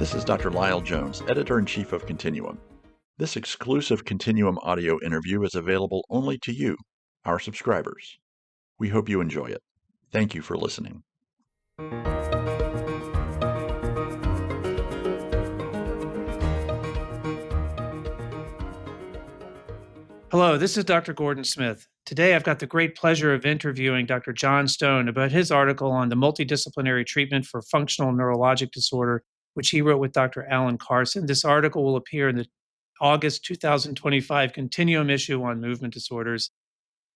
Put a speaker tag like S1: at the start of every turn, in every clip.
S1: This is Dr. Lyle Jones, Editor-in-Chief of Continuum. This exclusive Continuum audio interview is available only to you, our subscribers. We hope you enjoy it. Thank you for listening.
S2: Hello, this is Dr. Gordon Smith. Today I've got the great pleasure of interviewing Dr. Jon Stone about his article on the multidisciplinary treatment for functional neurologic disorder, which he wrote with Dr. Alan Carson. This article will appear in the August 2025 Continuum issue on movement disorders.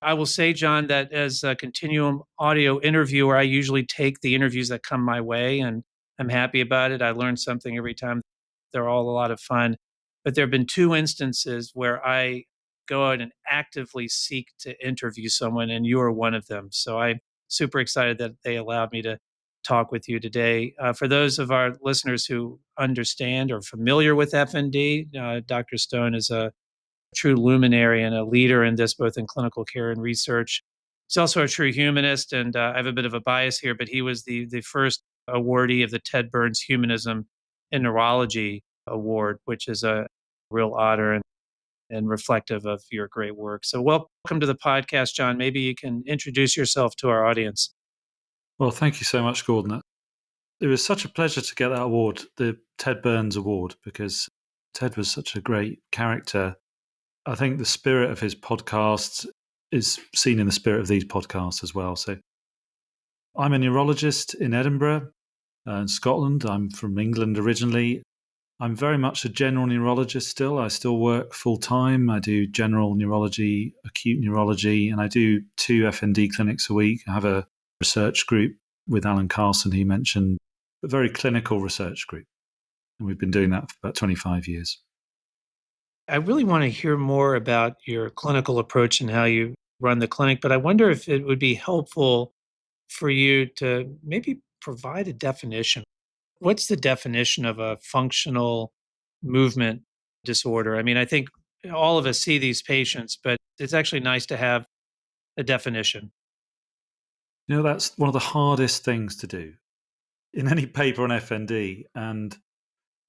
S2: I will say, John, that as a Continuum audio interviewer, I usually take the interviews that come my way, and I'm happy about it. I learn something every time. They're all a lot of fun. But there have been two instances where I go out and actively seek to interview someone, and you are one of them. So I'm super excited that they allowed me to talk with you today. For those of our listeners who understand or familiar with FND, Dr. Stone is a true luminary and a leader in this, both in clinical care and research. He's also a true humanist, and I have a bit of a bias here, but he was the first awardee of the Ted Burns Humanism in Neurology Award, which is a real honor and reflective of your great work. So welcome to the podcast, John. Maybe you can introduce yourself to our audience.
S3: Well, thank you so much, Gordon. It was such a pleasure to get that award, the Ted Burns Award, because Ted was such a great character. I think the spirit of his podcasts is seen in the spirit of these podcasts as well. So I'm a neurologist in Edinburgh, in Scotland. I'm from England originally. I'm very much a general neurologist still. I still work full-time. I do general neurology, acute neurology, and I do 2 FND clinics a week. I have a research group with Alan Carson, he mentioned, a very clinical research group. And we've been doing that for about 25 years.
S2: I really want to hear more about your clinical approach and how you run the clinic, but I wonder if it would be helpful for you to maybe provide a definition. What's the definition of a functional movement disorder? I mean, I think all of us see these patients, but it's actually nice to have a definition.
S3: You know, that's one of the hardest things to do. In any paper on FND, and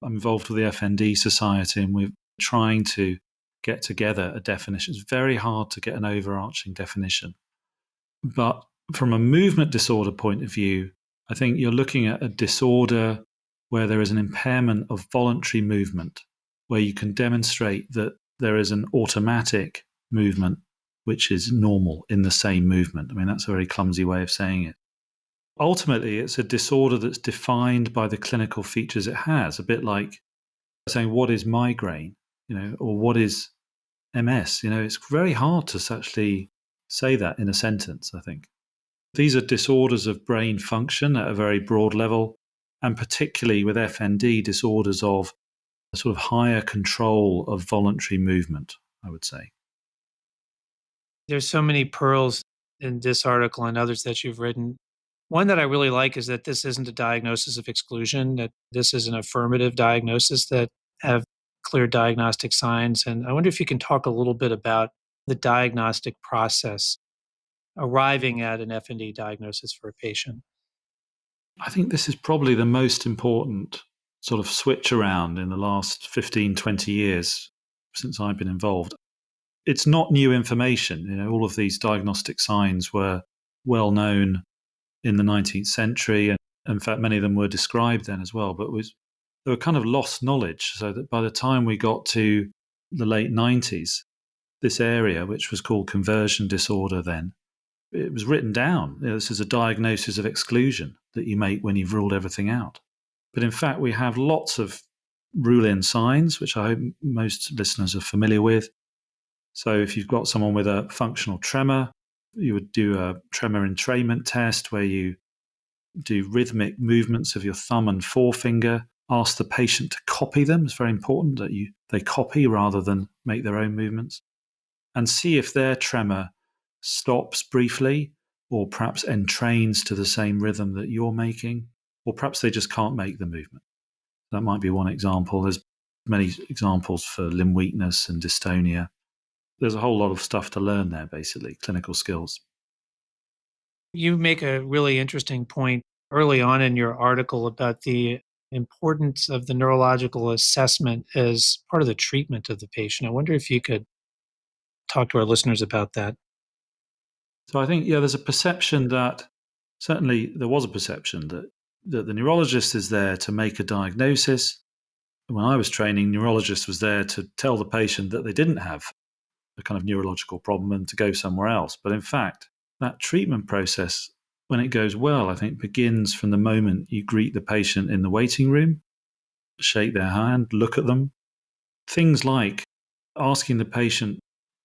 S3: I'm involved with the FND Society, and we're trying to get together a definition. It's very hard to get an overarching definition. But from a movement disorder point of view, I think you're looking at a disorder where there is an impairment of voluntary movement, where you can demonstrate that there is an automatic movement which is normal in the same movement. I mean, that's a very clumsy way of saying it. Ultimately, it's a disorder that's defined by the clinical features it has, a bit like saying, what is migraine, or what is MS? It's very hard to actually say that in a sentence, I think. These are disorders of brain function at a very broad level, and particularly with FND, disorders of a sort of higher control of voluntary movement, I would say.
S2: There's so many pearls in this article and others that you've written. One that I really like is that this isn't a diagnosis of exclusion, that this is an affirmative diagnosis that have clear diagnostic signs. And I wonder if you can talk a little bit about the diagnostic process arriving at an FND diagnosis for a patient.
S3: I think this is probably the most important sort of switch around in the last 15, 20 years since I've been involved. It's not new information. All of these diagnostic signs were well known in the 19th century, and in fact, many of them were described then as well, but they were kind of lost knowledge, so that by the time we got to the late 90s, this area, which was called conversion disorder then, it was written down. This is a diagnosis of exclusion that you make when you've ruled everything out. But in fact, we have lots of rule-in signs, which I hope most listeners are familiar with. So if you've got someone with a functional tremor, you would do a tremor entrainment test where you do rhythmic movements of your thumb and forefinger, ask the patient to copy them. It's very important that they copy rather than make their own movements, and see if their tremor stops briefly or perhaps entrains to the same rhythm that you're making, or perhaps they just can't make the movement. That might be one example. There's many examples for limb weakness and dystonia. There's a whole lot of stuff to learn there, basically, clinical skills.
S2: You make a really interesting point early on in your article about the importance of the neurological assessment as part of the treatment of the patient. I wonder if you could talk to our listeners about that.
S3: So I think, there's a perception that certainly there was a perception that the neurologist is there to make a diagnosis. When I was training, neurologist was there to tell the patient that they didn't have a kind of neurological problem and to go somewhere else. But in fact, that treatment process, when it goes well, I think begins from the moment you greet the patient in the waiting room, shake their hand, look at them. Things like asking the patient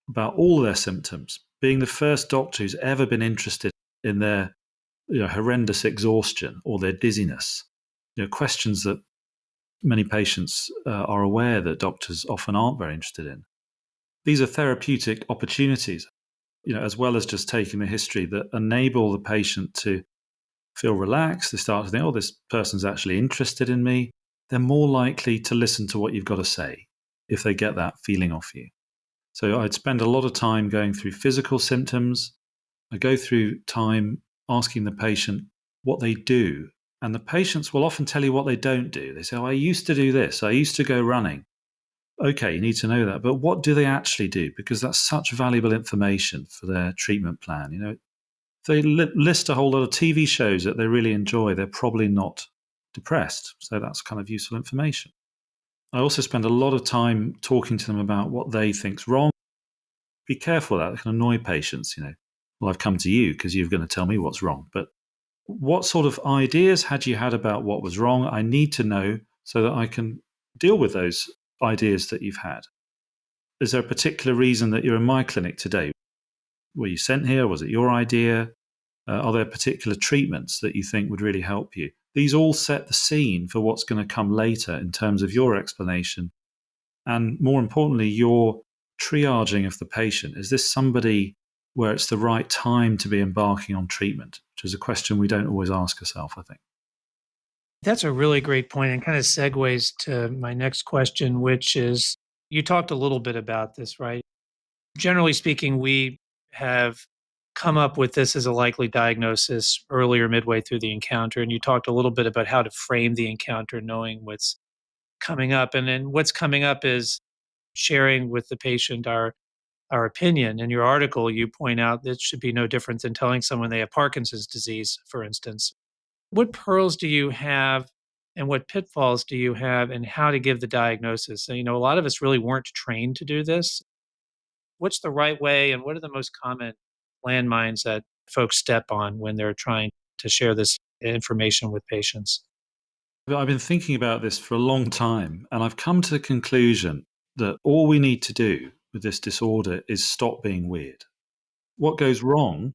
S3: about all their symptoms, being the first doctor who's ever been interested in their horrendous exhaustion or their dizziness. Questions that many patients are aware that doctors often aren't very interested in. These are therapeutic opportunities, as well as just taking the history, that enable the patient to feel relaxed. They start to think, oh, this person's actually interested in me. They're more likely to listen to what you've got to say if they get that feeling off you. So I'd spend a lot of time going through physical symptoms. I go through time asking the patient what they do. And the patients will often tell you what they don't do. They say, oh, I used to do this. I used to go running. Okay, you need to know that. But what do they actually do? Because that's such valuable information for their treatment plan. If they list a whole lot of TV shows that they really enjoy, they're probably not depressed. So that's kind of useful information. I also spend a lot of time talking to them about what they think's wrong. Be careful of that. It can annoy patients, Well, I've come to you because you're going to tell me what's wrong. But what sort of ideas had you had about what was wrong? I need to know so that I can deal with those ideas that you've had. Is there a particular reason that you're in my clinic today? Were you sent here? Was it your idea? Are there particular treatments that you think would really help you? These all set the scene for what's going to come later in terms of your explanation. And more importantly, your triaging of the patient. Is this somebody where it's the right time to be embarking on treatment? Which is a question we don't always ask ourselves, I think.
S2: That's a really great point and kind of segues to my next question, which is you talked a little bit about this, right? Generally speaking, we have come up with this as a likely diagnosis earlier, midway through the encounter. And you talked a little bit about how to frame the encounter, knowing what's coming up. And then what's coming up is sharing with the patient our opinion. In your article, you point out that it should be no different than telling someone they have Parkinson's disease, for instance. What pearls do you have and what pitfalls do you have in how to give the diagnosis? So, a lot of us really weren't trained to do this. What's the right way and what are the most common landmines that folks step on when they're trying to share this information with patients?
S3: I've been thinking about this for a long time, and I've come to the conclusion that all we need to do with this disorder is stop being weird. What goes wrong,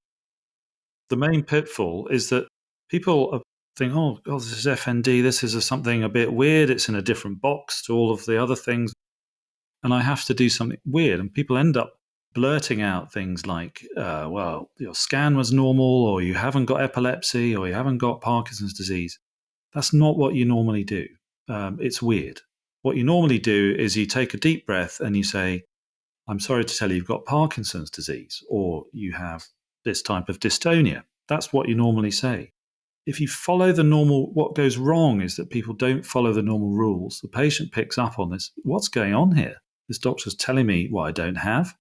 S3: the main pitfall, is that people think, oh, God, this is FND, this is something a bit weird, it's in a different box to all of the other things, and I have to do something weird. And people end up blurting out things like, well, your scan was normal, or you haven't got epilepsy, or you haven't got Parkinson's disease. That's not what you normally do. It's weird. What you normally do is you take a deep breath and you say, I'm sorry to tell you, you've got Parkinson's disease, or you have this type of dystonia. That's what you normally say. If you follow the normal, what goes wrong is that people don't follow the normal rules. The patient picks up on this. What's going on here? This doctor's telling me what I don't have.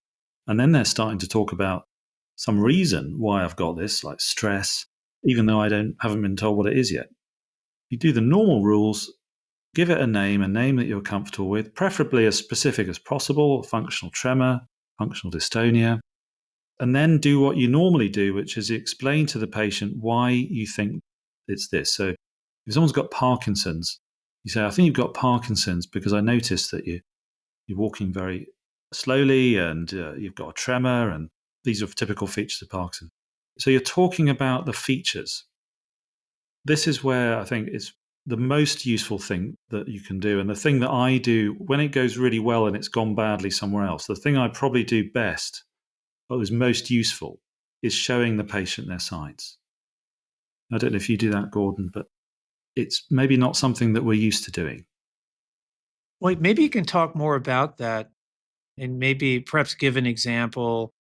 S3: And then they're starting to talk about some reason why I've got this, like stress, even though haven't been told what it is yet. You do the normal rules, give it a name that you're comfortable with, preferably as specific as possible, functional tremor, functional dystonia, and then do what you normally do, which is explain to the patient why you think it's this. So if someone's got Parkinson's, you say, I think you've got Parkinson's because I noticed that you're walking very slowly and you've got a tremor, and these are typical features of Parkinson's. So you're talking about the features. This is where I think it's the most useful thing that you can do. And the thing that I do when it goes really well and it's gone badly somewhere else, the thing I probably do best, what was most useful, is showing the patient their signs. I don't know if you do that, Gordon, but it's maybe not something that we're used to doing.
S2: Well, maybe you can talk more about that and maybe perhaps give an example.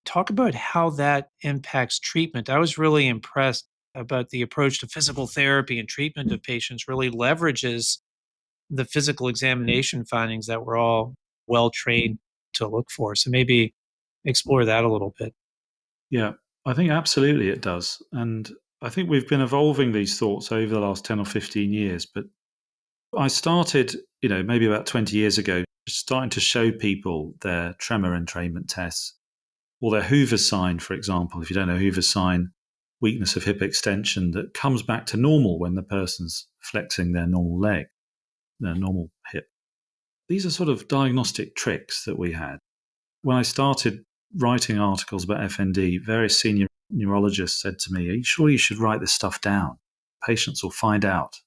S2: Talk about how that impacts treatment. I was really impressed about the approach to physical therapy and treatment of patients really leverages the physical examination findings that we're all well trained to look for. So maybe explore that a little bit.
S3: Yeah, I think absolutely it does. And I think we've been evolving these thoughts over the last 10 or 15 years. But I started, maybe about 20 years ago, starting to show people their tremor entrainment tests or their Hoover sign, for example. If you don't know Hoover sign, weakness of hip extension that comes back to normal when the person's flexing their normal leg, their normal hip. These are sort of diagnostic tricks that we had. When I started writing articles about FND, various senior neurologists said to me, "Are you sure you should write this stuff down? Patients will find out."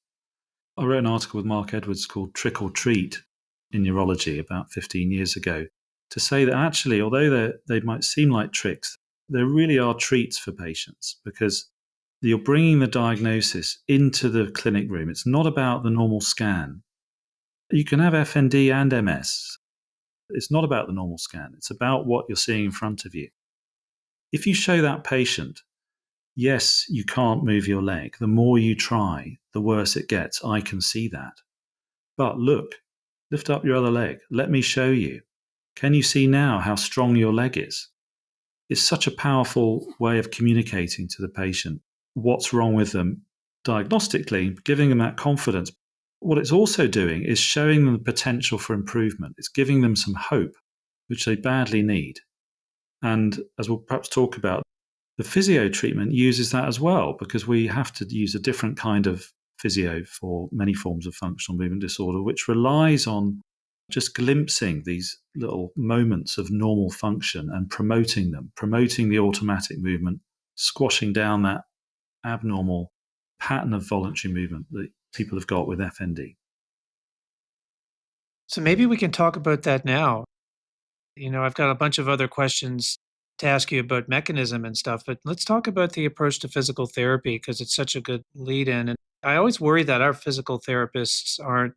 S3: I wrote an article with Mark Edwards called Trick or Treat in Neurology about 15 years ago to say that actually, although they might seem like tricks, there really are treats for patients because you're bringing the diagnosis into the clinic room. It's not about the normal scan. You can have FND and MS. It's not about the normal scan. It's about what you're seeing in front of you. If you show that patient, yes, you can't move your leg. The more you try, the worse it gets. I can see that. But look, lift up your other leg. Let me show you. Can you see now how strong your leg is? It's such a powerful way of communicating to the patient what's wrong with them diagnostically, giving them that confidence. What it's also doing is showing them the potential for improvement. It's giving them some hope, which they badly need. And as we'll perhaps talk about, the physio treatment uses that as well, because we have to use a different kind of physio for many forms of functional movement disorder, which relies on just glimpsing these little moments of normal function and promoting them, promoting the automatic movement, squashing down that abnormal pattern of voluntary movement that people have got with FND.
S2: So maybe we can talk about that now. I've got a bunch of other questions to ask you about mechanism and stuff, but let's talk about the approach to physical therapy because it's such a good lead in. And I always worry that our physical therapists aren't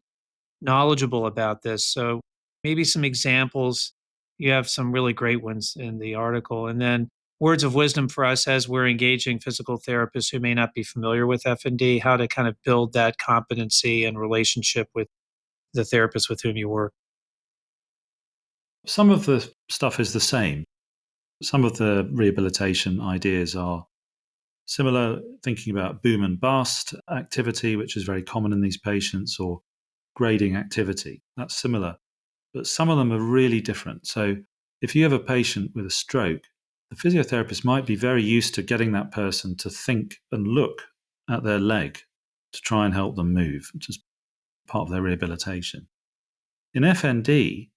S2: knowledgeable about this. So maybe some examples. You have some really great ones in the article. And then words of wisdom for us as we're engaging physical therapists who may not be familiar with F&D, how to kind of build that competency and relationship with the therapist with whom you work.
S3: Some of the stuff is the same. Some of the rehabilitation ideas are similar, thinking about boom and bust activity, which is very common in these patients, or grading activity. That's similar, but some of them are really different. So if you have a patient with a stroke, the physiotherapist might be very used to getting that person to think and look at their leg to try and help them move, which is part of their rehabilitation. In FND,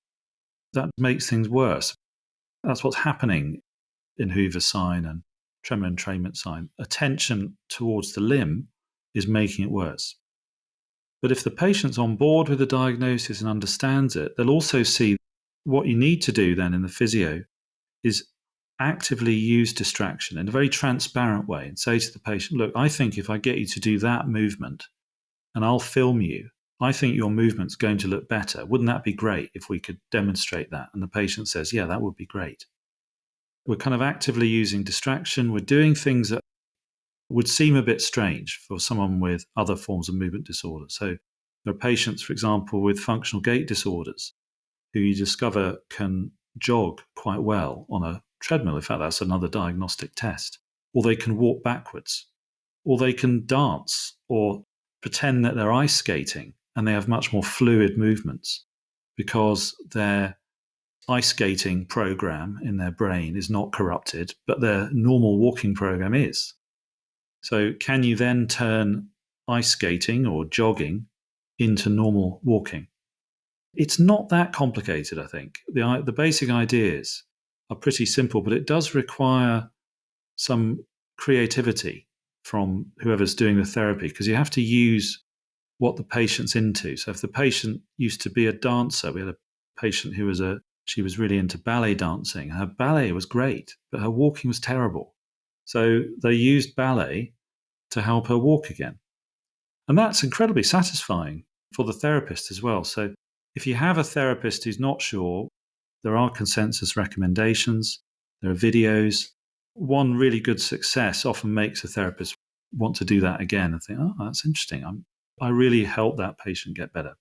S3: that makes things worse. That's what's happening in Hoover sign and tremor entrainment sign. Attention towards the limb is making it worse. But if the patient's on board with the diagnosis and understands it, they'll also see what you need to do then in the physio is actively use distraction in a very transparent way and say to the patient, look, I think if I get you to do that movement and I'll film you, I think your movement's going to look better. Wouldn't that be great if we could demonstrate that? And the patient says, yeah, that would be great. We're kind of actively using distraction. We're doing things that would seem a bit strange for someone with other forms of movement disorder. So there are patients, for example, with functional gait disorders who you discover can jog quite well on a treadmill. In fact, that's another diagnostic test. Or they can walk backwards. Or they can dance or pretend that they're ice skating and they have much more fluid movements because their ice skating program in their brain is not corrupted, but their normal walking program is. So can you then turn ice skating or jogging into normal walking? It's not that complicated, I think. The basic ideas are pretty simple, but it does require some creativity from whoever's doing the therapy because you have to use what the patient's into. So if the patient used to be a dancer, we had a patient who she was really into ballet dancing. Her ballet was great, but her walking was terrible. So they used ballet to help her walk again. And that's incredibly satisfying for the therapist as well. So if you have a therapist who's not sure, there are consensus recommendations, there are videos. One really good success often makes a therapist want to do that again and think, oh, that's interesting. I really helped that patient get better.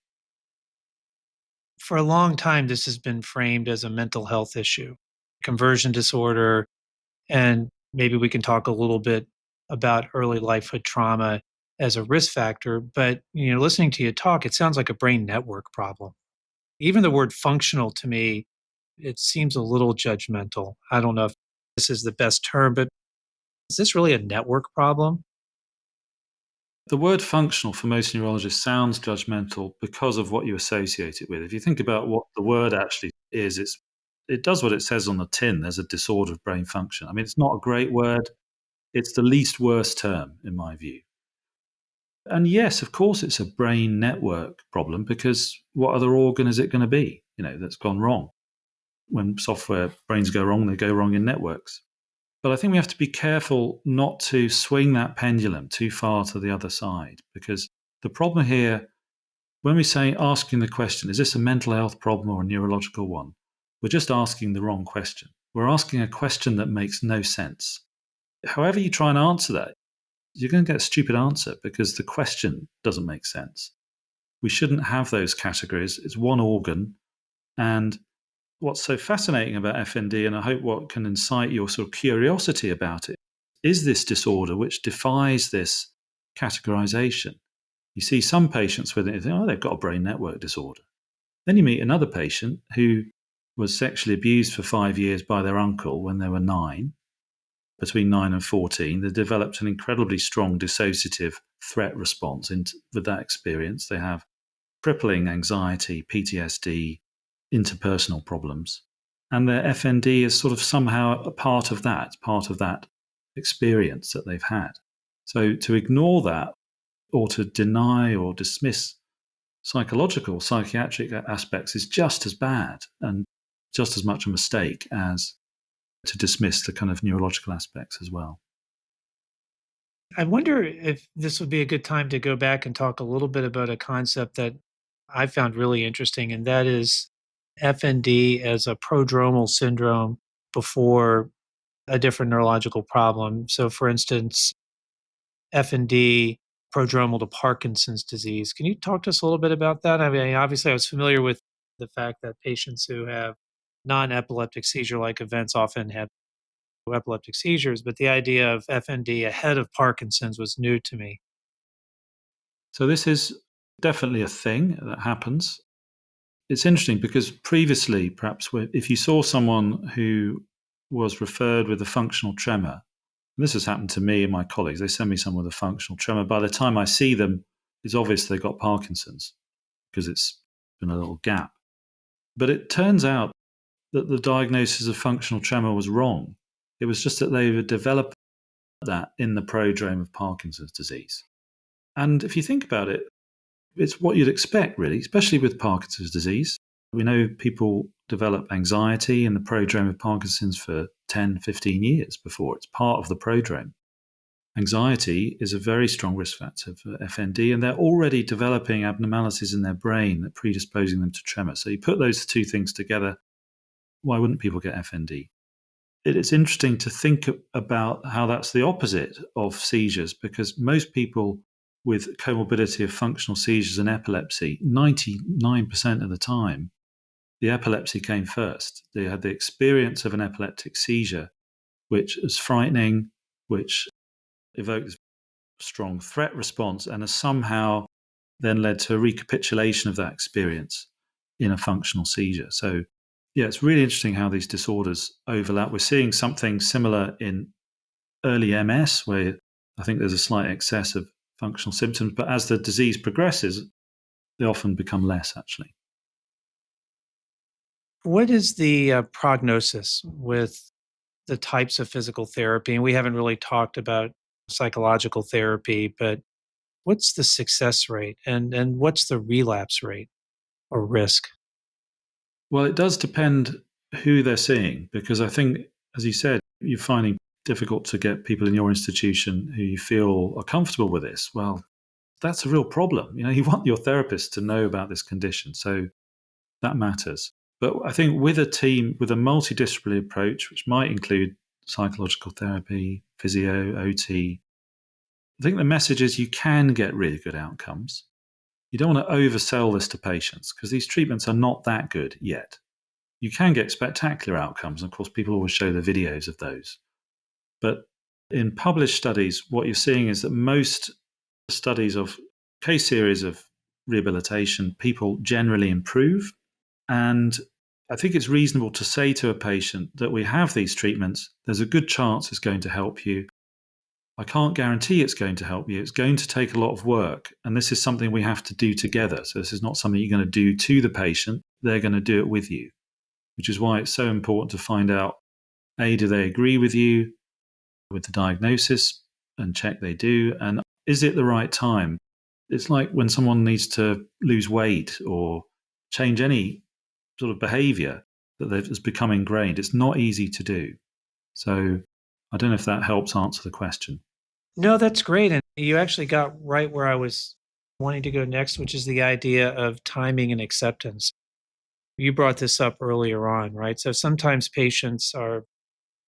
S2: For a long time, this has been framed as a mental health issue, conversion disorder, and maybe we can talk a little bit about early lifehood trauma as a risk factor. But listening to you talk, it sounds like a brain network problem. Even the word functional to me, it seems a little judgmental. I don't know if this is the best term, but is this really a network problem?
S3: The word functional for most neurologists sounds judgmental because of what you associate it with. If you think about what the word actually is, it does what it says on the tin. There's a disorder of brain function. I mean, it's not a great word. It's the least worst term, in my view. And yes, of course, it's a brain network problem because what other organ is it going to be, that's gone wrong? When brains go wrong, they go wrong in networks. But I think we have to be careful not to swing that pendulum too far to the other side, because the problem here, when we say asking the question, is this a mental health problem or a neurological one? We're just asking the wrong question. We're asking a question that makes no sense. However you try and answer that, you're going to get a stupid answer because the question doesn't make sense. We shouldn't have those categories. It's one organ. And what's so fascinating about FND, and I hope what can incite your sort of curiosity about it, is this disorder which defies this categorization. You see some patients with it, you think, oh, they've got a brain network disorder. Then you meet another patient who was sexually abused for 5 years by their uncle when they were 9. Between 9 and 14, they developed an incredibly strong dissociative threat response with that experience. They have crippling anxiety, PTSD, interpersonal problems. And their FND is sort of somehow a part of that experience that they've had. So to ignore that or to deny or dismiss psychiatric aspects is just as bad and just as much a mistake as to dismiss the kind of neurological aspects as well.
S2: I wonder if this would be a good time to go back and talk a little bit about a concept that I found really interesting, and that is FND as a prodromal syndrome before a different neurological problem. So, for instance, FND prodromal to Parkinson's disease. Can you talk to us a little bit about that? I mean, obviously, I was familiar with the fact that patients who have non epileptic seizure like events often have epileptic seizures, but the idea of FND ahead of Parkinson's was new to me.
S3: So this is definitely a thing that happens. It's interesting because previously, perhaps, if you saw someone who was referred with a functional tremor, and this has happened to me and my colleagues, they send me someone with a functional tremor. By the time I see them, it's obvious they've got Parkinson's because it's been a little gap. But it turns out that the diagnosis of functional tremor was wrong. It was just that they had developed that in the prodrome of Parkinson's disease. And if you think about it, it's what you'd expect, really, especially with Parkinson's disease. We know people develop anxiety in the prodrome of Parkinson's for 10, 15 years before it's part of the prodrome. Anxiety is a very strong risk factor for FND, and they're already developing abnormalities in their brain that predisposing them to tremor. So you put those two things together, why wouldn't people get FND? It's interesting to think about how that's the opposite of seizures, because most people with comorbidity of functional seizures and epilepsy, 99% of the time, the epilepsy came first. They had the experience of an epileptic seizure, which is frightening, which evoked a strong threat response, and has somehow then led to a recapitulation of that experience in a functional seizure. So yeah, it's really interesting how these disorders overlap. We're seeing something similar in early MS, where I think there's a slight excess of functional symptoms, but as the disease progresses, they often become less, actually.
S2: What is the prognosis with the types of physical therapy? And we haven't really talked about psychological therapy, but what's the success rate and what's the relapse rate or risk?
S3: Well, it does depend who they're seeing, because I think, as you said, you're finding difficult to get people in your institution who you feel are comfortable with this. Well, that's a real problem. You want your therapist to know about this condition, so that matters. But I think with a team, with a multidisciplinary approach, which might include psychological therapy, physio, OT, I think the message is you can get really good outcomes. You don't want to oversell this to patients because these treatments are not that good yet. You can get spectacular outcomes. And of course, people always show the videos of those. But in published studies, what you're seeing is that most studies of case series of rehabilitation, people generally improve. And I think it's reasonable to say to a patient that we have these treatments. There's a good chance it's going to help you. I can't guarantee it's going to help you. It's going to take a lot of work. And this is something we have to do together. So this is not something you're going to do to the patient. They're going to do it with you, which is why it's so important to find out, A, do they agree with you with the diagnosis, and check they do? And is it the right time? It's like when someone needs to lose weight or change any sort of behavior that has become ingrained. It's not easy to do. So I don't know if that helps answer the question.
S2: No, that's great. And you actually got right where I was wanting to go next, which is the idea of timing and acceptance. You brought this up earlier on, right? So sometimes patients are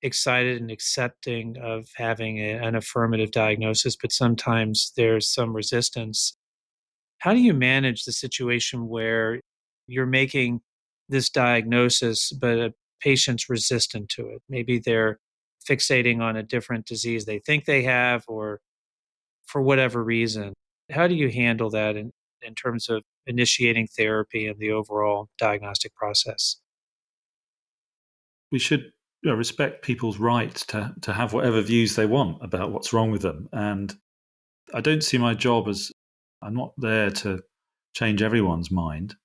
S2: excited and accepting of having an affirmative diagnosis, but sometimes there's some resistance. How do you manage the situation where you're making this diagnosis, but a patient's resistant to it? Maybe they're fixating on a different disease they think they have, or for whatever reason. How do you handle that in terms of initiating therapy and the overall diagnostic process?
S3: We should respect people's right to have whatever views they want about what's wrong with them. And I don't see my job as, I'm not there to change everyone's mind,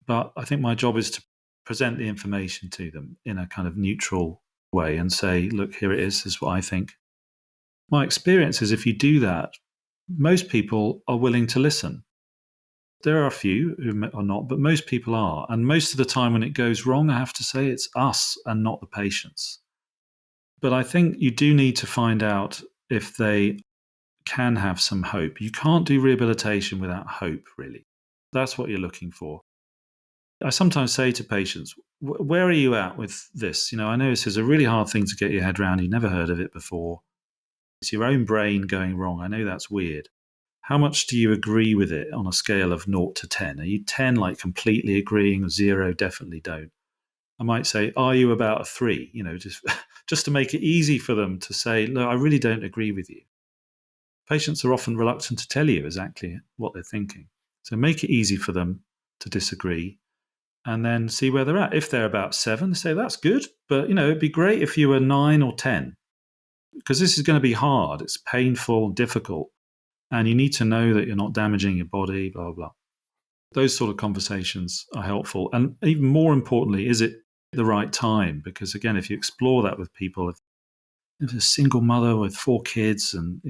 S3: but I think my job is to present the information to them in a kind of neutral way and say, look, here it is, this is what I think. My experience is if you do that, most people are willing to listen. There are a few who are not, but most people are. And most of the time when it goes wrong, I have to say it's us and not the patients. But I think you do need to find out if they can have some hope. You can't do rehabilitation without hope, really. That's what you're looking for. I sometimes say to patients, where are you at with this? I know this is a really hard thing to get your head around. You've never heard of it before. It's your own brain going wrong. I know that's weird. How much do you agree with it on a scale of 0 to 10? Are you 10 like completely agreeing, or 0 definitely don't? I might say, are you about a 3? Just to make it easy for them to say, look, I really don't agree with you. Patients are often reluctant to tell you exactly what they're thinking. So make it easy for them to disagree and then see where they're at. If they're about 7, say, that's good, but it'd be great if you were 9 or 10, because this is going to be hard. It's painful, difficult, and you need to know that you're not damaging your body, blah, blah, blah. Those sort of conversations are helpful. And even more importantly, is it the right time? Because again, if you explore that with people, if a single mother with 4 kids and,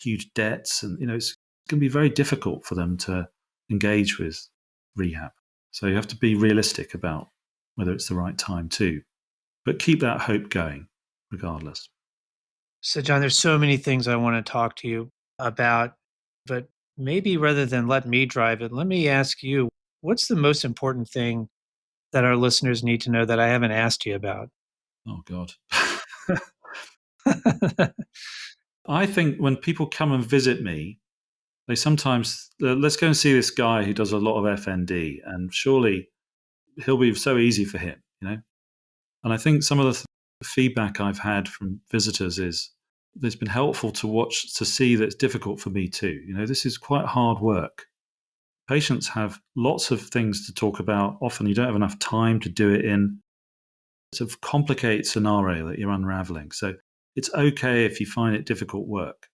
S3: huge debts, and, it's going to be very difficult for them to engage with rehab. So you have to be realistic about whether it's the right time too. But keep that hope going regardless.
S2: So, John, there's so many things I want to talk to you about, but maybe rather than let me drive it, let me ask you, what's the most important thing that our listeners need to know that I haven't asked you about?
S3: Oh, God. I think when people come and visit me, they sometimes, let's go and see this guy who does a lot of FND, and surely he'll be so easy for him, And I think some of the feedback I've had from visitors is it's been helpful to see that it's difficult for me too. This is quite hard work. Patients have lots of things to talk about. Often you don't have enough time to do it in. It's a complicated scenario that you're unraveling. So it's okay if you find it difficult work.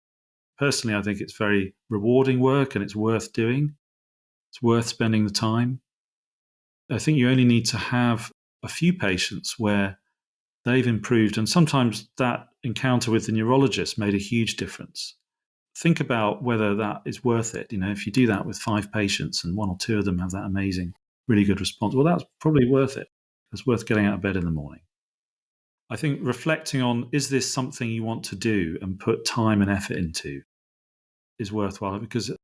S3: Personally, I think it's very rewarding work and it's worth doing. It's worth spending the time. I think you only need to have a few patients where they've improved, and sometimes that encounter with the neurologist made a huge difference. Think about whether that is worth it. If you do that with 5 patients and 1 or 2 of them have that amazing, really good response, well, that's probably worth it. It's worth getting out of bed in the morning. I think reflecting on, is this something you want to do and put time and effort into, is worthwhile, because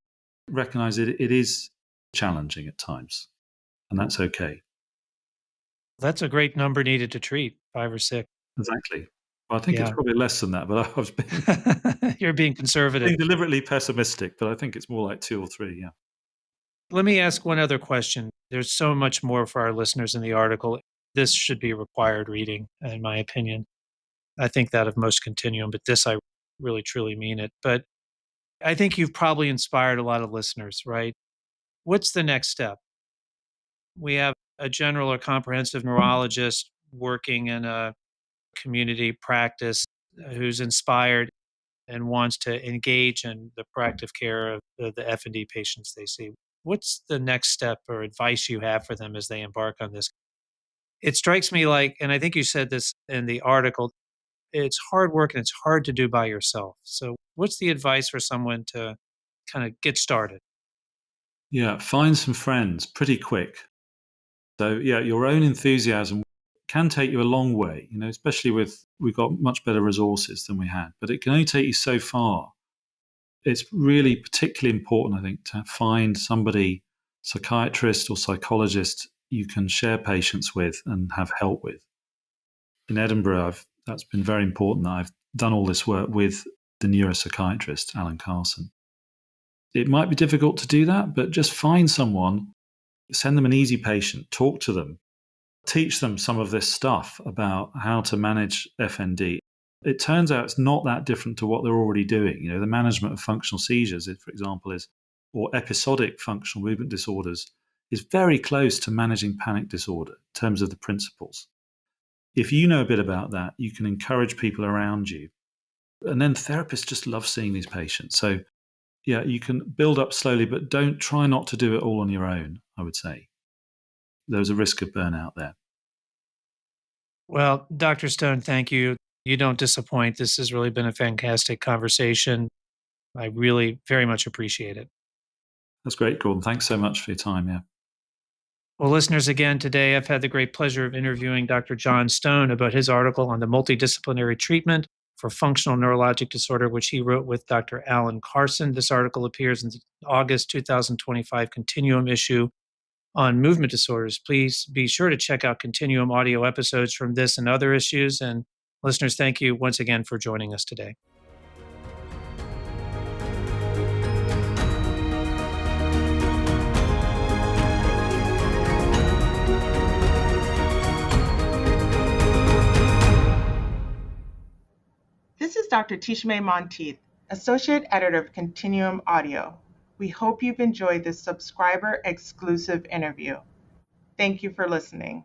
S3: recognize it is challenging at times, and that's okay.
S2: That's a great number needed to treat, 5 or 6.
S3: Exactly. I think it's
S2: Yeah.
S3: probably less than that, but I was being,
S2: You're being conservative.
S3: being deliberately pessimistic, but I think it's more like 2 or 3, yeah.
S2: Let me ask one other question. There's so much more for our listeners in the article. This should be required reading, in my opinion. I think that of most Continuum, but this I really truly mean it. But I think you've probably inspired a lot of listeners, right? What's the next step? We have a general or comprehensive neurologist working in a community practice who's inspired and wants to engage in the proactive care of the F&D patients they see. What's the next step or advice you have for them as they embark on this? It strikes me like, and I think you said this in the article, it's hard work and it's hard to do by yourself. So, what's the advice for someone to kind of get started?
S3: Yeah, find some friends pretty quick. So, yeah, your own enthusiasm can take you a long way, especially we've got much better resources than we had, but it can only take you so far. It's really particularly important, I think, to find somebody, psychiatrist or psychologist, you can share patients with and have help with. In Edinburgh, that's been very important that I've done all this work with the neuropsychiatrist, Alan Carson. It might be difficult to do that, but just find someone, send them an easy patient, talk to them, teach them some of this stuff about how to manage FND. It turns out it's not that different to what they're already doing. The management of functional seizures, for example, or episodic functional movement disorders, is very close to managing panic disorder in terms of the principles. If you know a bit about that, you can encourage people around you. And then therapists just love seeing these patients. So, yeah, you can build up slowly, but don't try not to do it all on your own, I would say. There's a risk of burnout there.
S2: Well, Dr. Stone, thank you. You don't disappoint. This has really been a fantastic conversation. I really very much appreciate it.
S3: That's great, Gordon. Thanks so much for your time. Yeah.
S2: Well, listeners, again, today I've had the great pleasure of interviewing Dr. Jon Stone about his article on the multidisciplinary treatment for functional neurologic disorder, which he wrote with Dr. Alan Carson. This article appears in the August 2025 Continuum issue on movement disorders. Please be sure to check out Continuum audio episodes from this and other issues. And listeners, thank you once again for joining us today.
S4: This is Dr. Tishme Monteith, Associate Editor of Continuum Audio. We hope you've enjoyed this subscriber-exclusive interview. Thank you for listening.